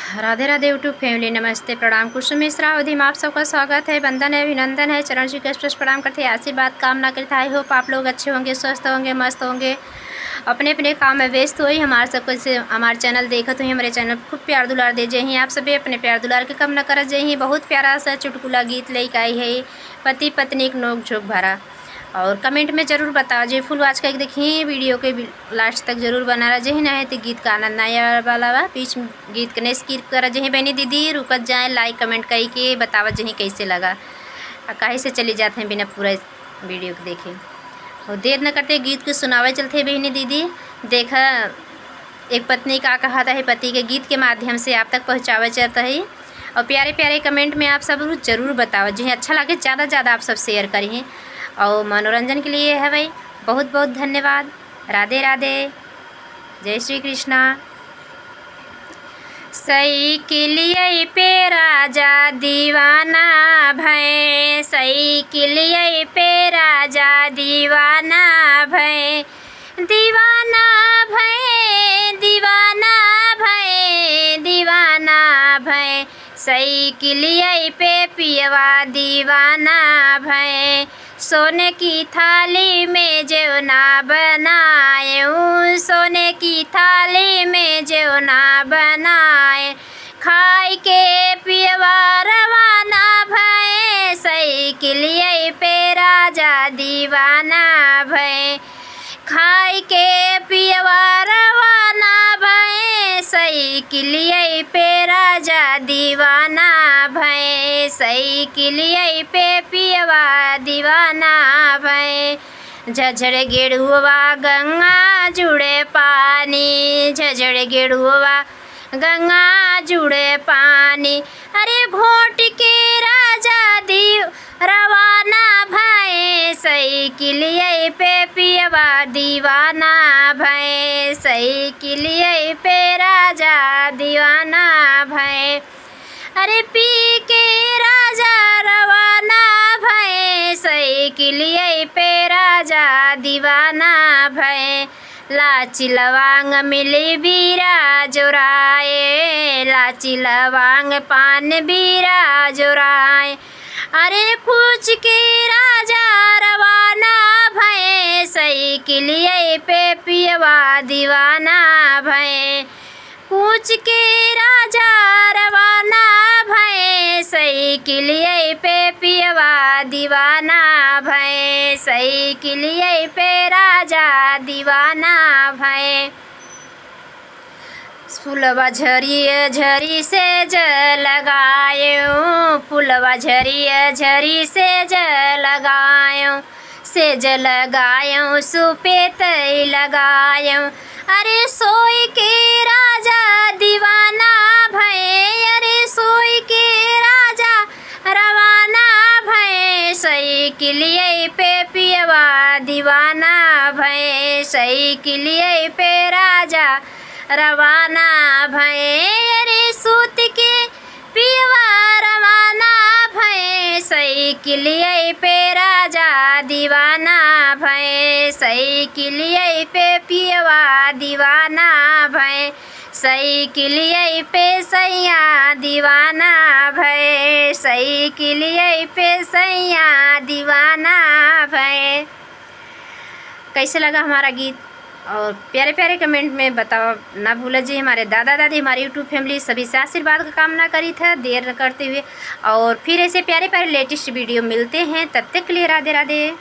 Radhe Radhe YouTube family, नमस्ते प्रणाम। कुसुम मिश्रा अवधि में आप सबका स्वागत है, वंदन है, अभिनंदन है, चरण श्री कृष्ण प्रणाम करते हैं, आशीर्वाद कामना करता है। होप आप लोग अच्छे होंगे, स्वस्थ होंगे, मस्त होंगे, अपने अपने काम में व्यस्त हो ही। हमारे सबको से हमारे चैनल देखत हुई, हमारे चैनल खूब प्यार दुलार दे जही। आप सभी अपने प्यार दुलार के कम न कर जही। बहुत प्यारा सा चुटकुला गीत लेके आई है, पति पत्नी एक नोक झोंक भरा। और कमेंट में ज़रूर बताओ जे फुल वॉच करके देखिए, वीडियो के लास्ट तक जरूर बना रहा जही, ना है तो गीत का आनंद आया वाला बा। बीच में गीत के नहीं स्किप करा जही बहनी दीदी, रुकत जाए, लाइक कमेंट करी के बतावा जही कैसे लगा। काहे से चली जाते हैं बिना पूरा वीडियो को देखे। और देर न करते गीत को सुनावे चलते बहनी दीदी। देखा एक पत्नी का कहा था है, पति के गीत के माध्यम से आप तक पहुँचावा चाहता है। और प्यारे प्यारे कमेंट में आप सब ज़रूर बताओ जिन्हें अच्छा लगे, ज़्यादा ज़्यादा आप सब शेयर करिए। और मनोरंजन के लिए है भाई, बहुत बहुत धन्यवाद। राधे राधे, जय श्री कृष्णा। साइकिलिये पे राजा दीवाना भय, साइकिलिये पे राजा दीवाना भय, दीवाना भय, दीवाना भय, दीवाना भय। साइकिलिये पे पियवा दीवाना भय, सोने की थाली में जो ना बनाए, सोने की थाली में जो ना बनाए, खाई के पियवा रवाना भय, साइकिलिये पे राजा दीवाना भय, खाई के पियवा रवाना भय, साइकिलिये पे राजा दीवाना भय, साइकिलिये पे पियवा दीवाना भय। झझड़ गेड़ुआ गंगा जुड़े पानी, झझड़ गेड़ुआ गंगा जुड़े पानी, अरे घोट के राजा दी रवाना भय, साइकिलिये पे पियवा दीवाना भय, साइकिलिये पे राजा दीवाना भय, अरे पी के राजा रवाना भय, साइकिलिये पे राजा दीवाना भय। लाची लवांग मिली बीरा जोराए, लाची लवांग पान बीरा जोराए, अरे पूछ के राजा रवाना भय, साइकिलिये पे पियवा दीवाना भय, पूछ के राजा रवाना भय, साइकिलिये पे पियवा दीवाना भय, साइकिलिये पे राजा दीवाना भय। फूलवा झरी झरी से जल लगायो, फूलवा झरी झरी से जल लगायो, से जल लगायो, सुपेत लगायो, अरे सोई के राजा दीवाना भय, अरे सोई के राजा रवाना भय, साइकिलिये पे पियवा दीवाना भय, साइकिलिये पे राजा रवाना भय, अरे सूत के पियवा रवाना भय, साइकिलिये पे राजा दीवाना भय, साइकिलिये पे पियवा दीवाना भय, साइकिलिये पे सैया दीवाना भय, साइकिलिये पे सैया दीवाना भय। कैसे लगा हमारा गीत? और प्यारे प्यारे कमेंट में बताओ ना भूल जी। हमारे दादा दादी, हमारी यूट्यूब फैमिली सभी से आशीर्वाद का कामना करी था देर न करते हुए। और फिर ऐसे प्यारे प्यारे लेटेस्ट वीडियो मिलते हैं, तब तक के लिए राधे राधे।